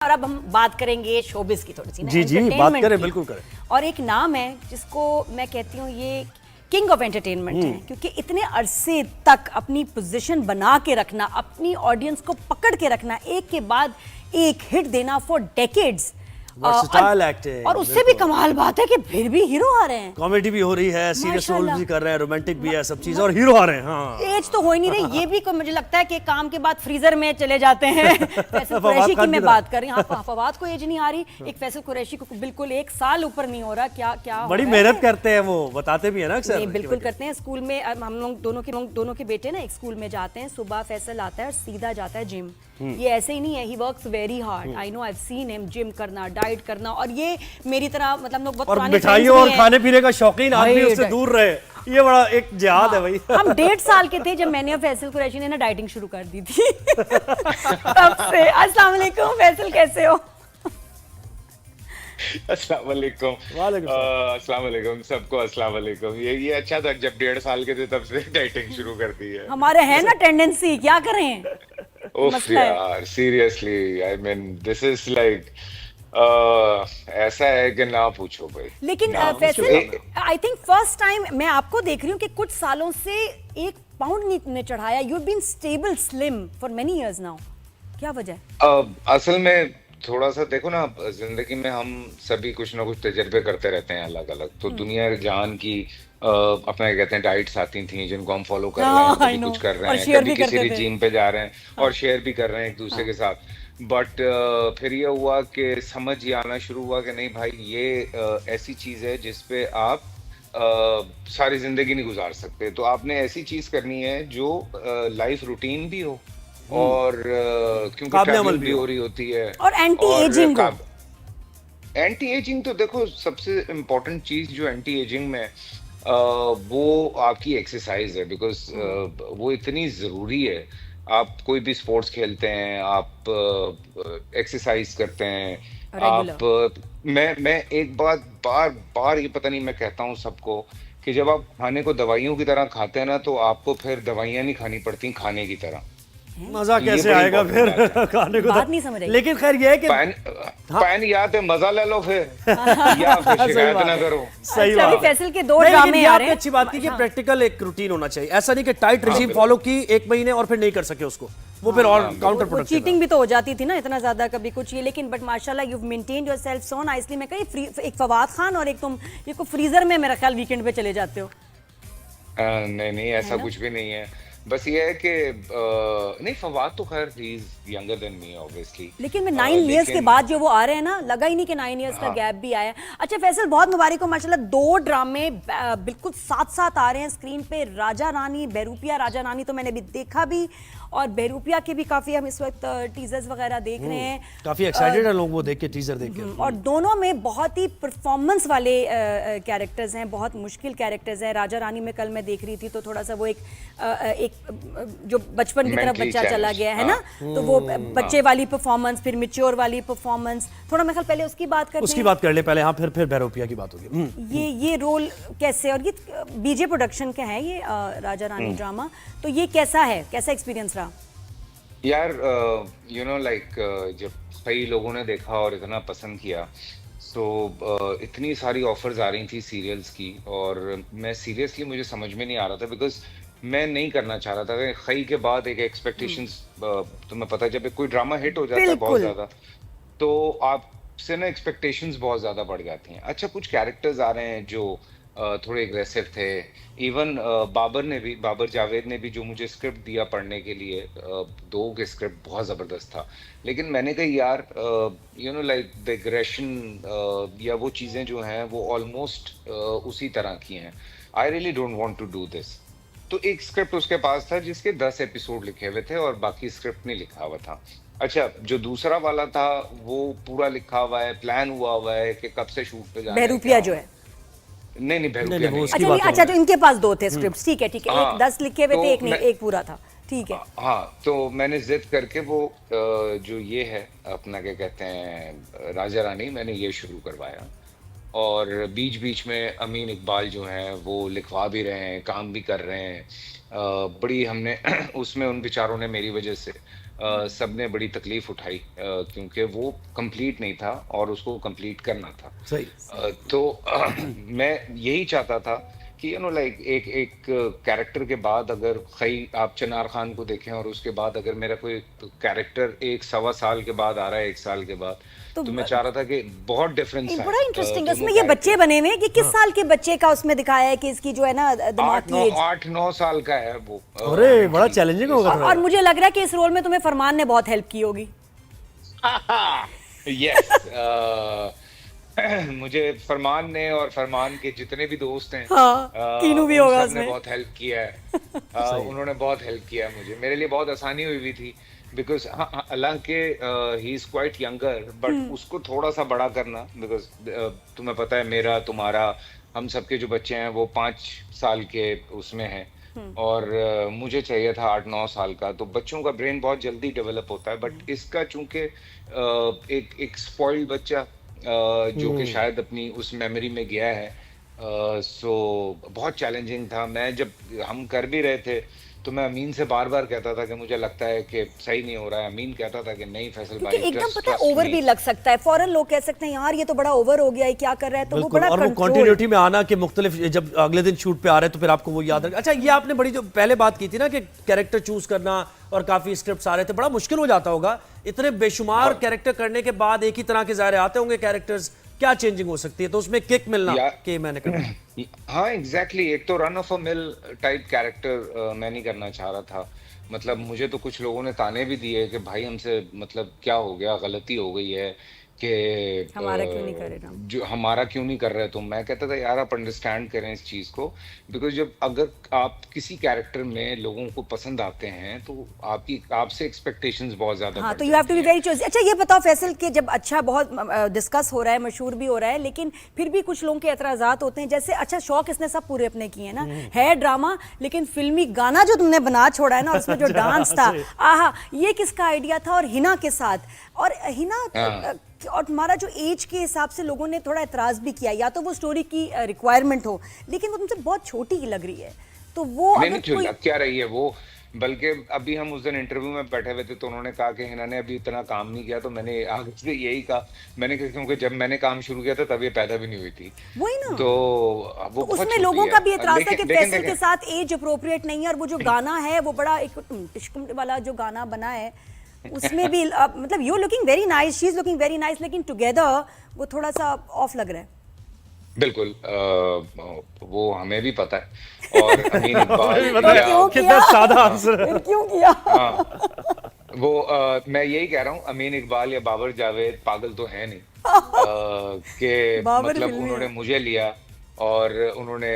और अब हम बात करेंगे शोबिज की थोड़ी सी ना, जी जी बात entertainment करें, की। बिल्कुल करें। और एक नाम है जिसको मैं कहती हूँ ये किंग ऑफ एंटरटेनमेंट है, क्योंकि इतने अरसे तक अपनी पोजीशन बना के रखना, अपनी ऑडियंस को पकड़ के रखना, एक के बाद एक हिट देना फॉर डेकेड्स, वर्सेटाइल एक्टिंग, और उससे भी कमाल बात है कि फिर भी हीरो आ रहे हैं। कॉमेडी भी हो रही है, सीरियस रोल माशाल्लाह। भी कर रहे हैं, रोमांटिक भी है, सब चीज, और हीरो आ रहे हैं। हाँ, एज तो हो ही नहीं रही, ये भी मुझे लगता है कि काम के बाद फ्रीजर में चले जाते हैं। फैसल कुरैशी की मैं बात कर रही हूँ, हाँ, फवाद को एज नहीं आ रही, एक फैसल कुरैशी को बिल्कुल 1 साल ऊपर नहीं हो रहा। क्या क्या बड़ी मेहनत करते हैं, वो बताते भी है ना अक्सर। नहीं, बिल्कुल करते हैं। स्कूल में हम लोग दोनों के बेटे ना एक स्कूल में जाते हैं, सुबह फैसल आता है और सीधा जाता है जिम। ये ऐसे ही नहीं है, he works very hard. I know, I have seen him gym करना, डाइट करना, और ये मेरी तरह मतलब हम लोग बहुत और पुराने मिठाइयों friends और भी हैं। खाने पीने का शौकीन आदमी, भाई, उससे दूर रहे, ये बड़ा एक जिहाद है भाई। हम 1.5 साल के थे जब मैंने और फैसल कुरैशी ने ना डाइटिंग शुरू कर दी थी। तब से। अस्सलाम वालेकुम फैसल, कैसे हो? अस्सलाम वालेकुम। वालेकुम सलाम। अस्सलाम वालेकुम सबको। अस्सलाम वालेकुम। ये अच्छा था, जब 1.5 साल के थे तब से डाइटिंग शुरू कर दी है। हमारे है ना टेंडेंसी, क्या करें? उफ मसला है। यार, seriously I mean this is like ऐसा है कि ना पूछो भाई। लेकिन ना, Faisal, I think first time मैं आपको देख रही हूँ कि कुछ सालों से 1 पाउंड ने चढ़ाया। You have been stable slim for many years now, क्या वजह है? असल में थोड़ा सा देखो ना, जिंदगी में हम सभी कुछ ना कुछ तजर्बे करते रहते हैं अलग अलग। तो दुनिया जान की अपना क्या कहते हैं डाइट्स आती थी जिनको हम फॉलो कर रहे हैं, I कभी know, कुछ कर रहे और हैं, share कभी भी किसी करते थे। रिजीम पे जा रहे हैं और शेयर भी कर रहे हैं एक दूसरे के साथ। बट फिर ये हुआ कि समझ ये आना शुरू हुआ कि नहीं भाई, ये ऐसी चीज है जिसपे आप सारी जिंदगी नहीं गुजार सकते। तो आपने ऐसी चीज करनी है जो लाइफ रूटीन भी हो और क्योंकि काबिल अमल ट्रैवलिंग भी भी हो। हो रही होती है और एंटी एजिंग हो। एंटी एजिंग तो देखो, सबसे इम्पोर्टेंट चीज जो एंटी एजिंग में वो आपकी एक्सरसाइज है, बिकॉज वो इतनी जरूरी है। आप कोई भी स्पोर्ट्स खेलते हैं, आप एक्सरसाइज करते हैं, रेगुलर। आप मैं एक बात बार बार ये पता नहीं मैं कहता हूँ सबको कि जब आप खाने को दवाइयों की तरह खाते हैं ना, तो आपको फिर दवाइयां नहीं खानी पड़ती खाने की तरह। मजा तो ये कैसे बड़ी आएगा important फिर बात है। खाने को? बात नहीं समझ आई। लेकिन खैर ये है कि पैन या तो मजा ले लो फिर या फिर सही शिकायत बात ना है। करो। सही अच्छा, अभी बात है। फैसल के 2 नहीं, लेकिन ड्रामे ये आ आपने रहे हैं। अच्छी बात की कि हाँ। प्रैक्टिकल एक रूटीन होना चाहिए। ऐसा नहीं कि टाइट रिजीम फॉलो की 1 महीने और फिर नहीं कर सके उसको, वो फिर और काउंटर वो प्रोडक्टिव चीटिंग भी तो हो जाती थी ना इतना ज्यादा कभी कुछ ये। लेकिन बट माशाल्लाह you maintained yourself so nicely. मैं कही एक फवाद खान और एक तुम ये को फ्रीजर में मेरा ख्याल वीकेंड पे चले जाते हो। नहीं नहीं, ऐसा कुछ भी नहीं है। बस ये है कि नहीं, फवाद तो खैर he is younger than me obviously. लेकिन मैं 9 इयर्स के बाद जो वो आ रहे हैं ना, लगा ही नहीं कि 9 इयर्स का गैप भी आया। अच्छा फैसल, बहुत मुबारक हो माशाल्लाह, 2 ड्रामे बिल्कुल साथ साथ आ रहे हैं स्क्रीन पे। राजा रानी, बहरूपिया राजा रानी तो मैंने अभी देखा भी, और बहरूपिया के भी काफी हम इस वक्त टीजर्स वगैरह देख रहे हैं। काफी एक्साइटेड है लोग वो देख के, टीजर देख के। और दोनों में बहुत ही परफॉर्मेंस वाले कैरेक्टर्स हैं, बहुत मुश्किल कैरेक्टर्स हैं। राजा रानी में कल मैं देख रही थी तो थोड़ा सा वो एक जो बचपन की तरफ Mentally बच्चा चला challenged, गया है ना, तो वो बच्चे वाली परफॉर्मेंस, फिर मैच्योर वाली परफॉर्मेंस, थोड़ा मैं ख्याल पहले उसकी बात करते उसकी हैं। बात कर ले पहले, हाँ, फिर बहरूपिया की बात होगी। ये रोल कैसे, और ये बीजे प्रोडक्शन का है ये राजा रानी ड्रामा, तो ये कैसा है, कैसा एक्सपीरियंस रहा? यार यू नो लाइक जब कई लोगों ने देखा और इतना पसंद किया, तो इतनी सारी ऑफर्स आ रही थी सीरियल्स की, और मैं सीरियसली मुझे समझ में नहीं आ रहा था, बिकॉज मैं नहीं करना चाह रहा था कि खई के बाद एक एक्सपेक्टेशंस, तुम्हें पता है जब कोई ड्रामा हिट हो जाता है बहुत बिल्कुल। ज्यादा, तो आपसे ना एक्सपेक्टेशंस बहुत ज्यादा बढ़ जाती हैं। अच्छा, कुछ कैरेक्टर्स आ रहे हैं जो थोड़े एग्रेसिव थे। इवन बाबर जावेद ने भी जो मुझे स्क्रिप्ट दिया पढ़ने के लिए, 2 के स्क्रिप्ट बहुत ज़बरदस्त था। लेकिन मैंने कहा यार, you know like the aggression या वो चीज़ें जो हैं वो ऑलमोस्ट उसी तरह की हैं। I really don't want to do this. तो एक स्क्रिप्ट उसके पास था जिसके 10 एपिसोड लिखे हुए थे और बाकी स्क्रिप्ट नहीं लिखा हुआ था। अच्छा, जो दूसरा वाला था वो पूरा लिखा हुआ है, प्लान हुआ है कि कब से शूट पे जाना है, बहरूपिया क्या जो होना है। नहीं नहीं, नहीं, बहरूपिया वो नहीं। उसकी अच्छा बात नहीं, हो अच्छा रही तो इनके पास 2 थे स्क्रिप्ट, ठीक है ठीक है। हाँ, एक 10 लिखे हुए तो थे, एक नहीं, मैं एक पूरा था, ठीक है। हाँ, तो मैंने जिद करके वो जो ये है अपना क्या कहते हैं राजा रानी, मैंने ये शुरू करवाया। और बीच बीच में अमीन इकबाल जो हैं वो लिखवा भी रहे हैं, काम भी कर रहे हैं। बड़ी हमने उसमें उन बेचारों ने मेरी वजह से सबने बड़ी तकलीफ उठाई क्योंकि वो कंप्लीट नहीं था और उसको कंप्लीट करना था। सही। तो मैं यही चाहता था कि लाइक एक एक कैरेक्टर के बाद अगर कई आप चिनार खान को देखें और उसके बाद अगर मेरा कोई कैरेक्टर एक सवा साल के बाद आ रहा है, एक साल के बाद, तो तो मैं चाह रहा था कि बहुत डिफरेंस है बड़ा इंटरेस्टिंग है, दोनों उसमें ये बच्चे कैरेक्टर। बने हुए हैं कि किस साल के बच्चे का उसमें दिखाया है कि इसकी जो है ना दिमाग की एज। 8-9 साल का है वो अरे बड़ा चैलेंजिंग होगा और थोड़ा। मुझे लग रहा है कि इस रोल में तुम्हें फरमान ने बहुत हेल्प की होगी। यस। मुझे फरमान ने और फरमान के जितने भी दोस्त हैं हाँ, कीनू भी उन होगा सब ने उसमें। बहुत हेल्प किया है। उन्होंने बहुत हेल्प किया है मुझे, मेरे लिए बहुत आसानी हुई हुई थी बिकॉज हालांकि he is quite younger but उसको थोड़ा सा बड़ा करना बिकॉज तुम्हें पता है मेरा तुम्हारा हम सबके जो बच्चे हैं वो 5 साल के उसमें हैं और मुझे चाहिए था 8-9 साल का। तो बच्चों का ब्रेन बहुत जल्दी डेवलप होता है बट इसका चूंकि एक एक स्पॉइल्ड बच्चा जो कि शायद अपनी उस मेमोरी में गया है सो बहुत चैलेंजिंग था। मैं जब हम कर भी रहे थे तो मैं अमीन से बार बार कहता था कि मुझे लगता है कि सही नहीं हो रहा है। अमीन कहता था कि नहीं फैसल क्योंकि भाई एकदम ट्रस्ट पता है ट्रस्ट ओवर मी। भी लग सकता है, फौरन लोग कह सकते हैं यार ये तो बड़ा ओवर हो गया है, क्या कर रहा है, तो वो बिल्कुल, बड़ा और वो कंट्रोल। कंटिन्यूटी में आना कि मुख्तलिफ जब अगले दिन शूट पे आ रहे हैं तो फिर आपको वो याद रखना। अच्छा, ये आपने बड़ी जो पहले बात की थी ना कि कैरेक्टर चूज करना और काफी स्क्रिप्ट्स आ रहे थे, बड़ा मुश्किल हो जाता होगा इतने बेशुमार कैरेक्टर करने के बाद। एक ही तरह के ज़ाहिर आते होंगे कैरेक्टर्स, क्या चेंजिंग हो सकती है? तो उसमें किक मिलना कि मैंने करना। हाँ एग्जैक्टली एक तो run of a mill type character मैं नहीं करना चाह रहा था। मतलब मुझे तो कुछ लोगों ने ताने भी दिए कि भाई हमसे मतलब क्या हो गया, गलती हो गई है कि हमारा क्यों नहीं करे ना। जो हमारा क्यों नहीं कर रहे तुम। मैं कहता था यार आप अंडरस्टैंड करें इस चीज को बिकॉज जब अगर आप किसी कैरेक्टर में लोगों को पसंद आते हैं तो आपकी आपसे एक्सपेक्टेशंस बहुत ज्यादा हाँ, बढ़ तो यू हैव टू बी जाती हैं। Very choice. अच्छा ये बताओ फैसल कि जब अच्छा बहुत डिस्कस हो रहा है, मशहूर भी हो रहा है, लेकिन फिर भी कुछ लोगों के एतराजात होते हैं, जैसे अच्छा शौक इसने सब पूरे अपने किए हैं ना, है ड्रामा, लेकिन फिल्मी गाना जो तुमने बना छोड़ा है ना, उसमें जो डांस था, आहा, ये किसका आइडिया था? और हिना के साथ, और हिना हाँ। और तुम्हारा जो एज के हिसाब से लोगों ने थोड़ा एतराज भी किया, या तो वो स्टोरी की रिक्वायरमेंट हो, लेकिन वो तुमसे बहुत छोटी ही लग रही है, तो वो नहीं अगर नहीं क्यों कोई लग क्या रही है वो। बल्कि अभी हम उस दिन इंटरव्यू में बैठे हुए थे तो उन्होंने कहा कि हिना ने अभी इतना काम नहीं किया। तो मैंने आगे से यही कहा, मैंने कहा क्योंकि जब मैंने काम शुरू किया था तब ये पैदा भी नहीं हुई थी। वही ना, तो वो तो बहुत उसमें छोटी लोगों है का भी एतराज था कि लेकिन लेकिन फैसल के देखें साथ एज अप्रोप्रिएट नहीं है, और वो जो गाना है वो बड़ा एक टिश्कुम वाला जो गाना बना है उसमें भी मतलब you looking very nice, she is looking very nice, लेकिन टुगेदर वो थोड़ा सा ऑफ लग रहा है। बिल्कुल वो हमें भी पता है और अमीन इकबाल मतलब या क्यों कितना किया? सादा आंसर है। फिर क्यों किया? हाँ वो मैं यही कह रहा हूँ अमीन इकबाल या बाबर जावेद पागल तो है नहीं कि बाबर मतलब फिल्मी उन्होंने है। मुझे लिया और उन्होंने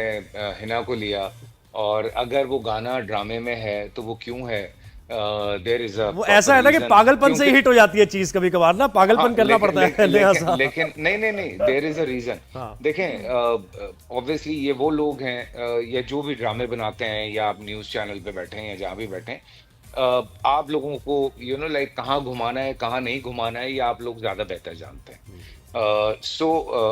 हिना को लिया। और अगर वो गाना ड्रामे में है तो वो क्यों है? देयर इज अ वो ऐसा है ना कि रीजन पागलपन से ही क्योंकि हिट हो जाती है चीज कभी कभार ना, पागलपन हाँ करना पड़ता है नया लेकिन सा। लेकिन नहीं नहीं नहीं देयर इज अ रीजन। हाँ। देखें ऑब्वियसली ये वो लोग हैं या जो भी ड्रामे बनाते हैं या आप न्यूज चैनल पे बैठे हैं या जहाँ भी बैठे हैं आप लोगों को लाइक कहाँ घुमाना है कहाँ नहीं घुमाना है ये आप लोग ज्यादा बेहतर जानते हैं। सो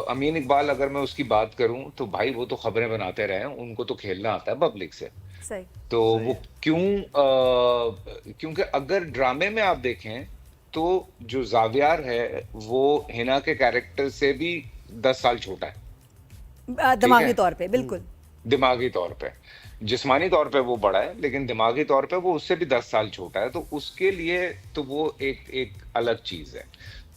अमीन इकबाल अगर मैं उसकी बात करूं तो भाई वो तो खबरें बनाते रहे हैं, उनको तो खेलना आता है पब्लिक से। सही। तो वो क्यों क्योंकि अगर ड्रामे में आप देखें तो जो जावियार है वो हिना के कैरेक्टर से भी 10 साल छोटा है। ठीक दिमागी है तौर पे बिल्कुल। दिमागी तौर पे, जिस्मानी तौर पे वो बड़ा है लेकिन दिमागी तौर पे वो उससे भी 10 साल छोटा है। तो उसके लिए तो वो एक एक अलग चीज है।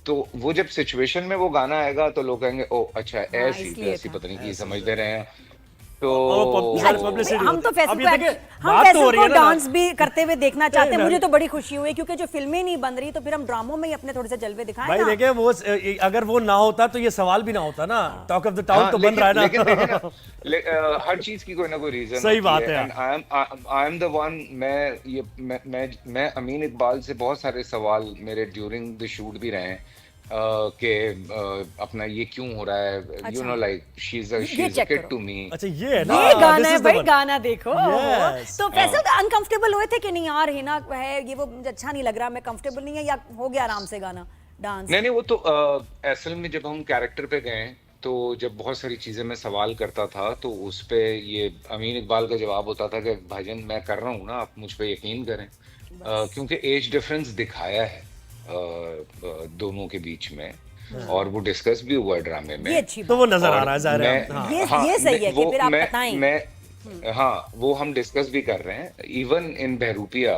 तो वो जब सिचुएशन में वो गाना आएगा तो लोग कहेंगे ओ अच्छा हाँ, ऐसी इसलिए ऐसी था। पता नहीं की समझते रहे हैं। तो और यार, पब्लिसिटी हम तो फैसल अब को ये देखिए हम बात तो फैसल हो रही को है ना। डांस भी करते हुए देखना चाहते हैं। नहीं, मुझे तो बड़ी खुशी हुई क्योंकि जो फिल्में नहीं बन रही तो फिर हम ड्रामों में ही अपने थोड़े से जलवे दिखाएं भाई ना। देखिए वो अगर वो ना होता तो ये सवाल भी ना होता ना। टॉक ऑफ द टाउन हाँ तो बन रहा है लेकिन देखें ना। ना हर चीज की कोई ना कोई रीजन सही होती बात है। है and I am the one. मैं अमीन इकबाल से बहुत सारे सवाल मेरे ड्यूरिंग द शूट भी रहे हैं कि अपना ये क्यों हो रहा है। अच्छा। लाइक शी इज ये अ चेक किड करो। To me. अच्छा ये है ना, ये गाना this है is the भाई, one. गाना देखो। Yes. तो फैसल अनकंफर्टेबल हुए थे कि नहीं यार हिना है ये वो मुझे अच्छा नहीं लग रहा, मैं कंफर्टेबल नहीं है, या हो गया आराम से गाना डांस? नहीं नहीं वो तो असल में जब हम कैरेक्टर पे गए तो जब बहुत सारी चीजें मैं सवाल करता था तो उस पे ये अमीन इकबाल का जवाब होता था कि भाईजान मैं कर रहा हूँ ना, आप मुझ पे यकीन करें। क्योंकि एज डिफरेंस दिखाया है दोनों के बीच में, और वो डिस्कस भी हुआ ड्रामे में। ये अच्छी तो वो नजर आ और रहा है ज़ाहिर है। मैं हाँ। ये सही है कि फिर आप बताएं। हाँ, वो हम डिस्कस भी कर रहे हैं। Even in Bahrupiya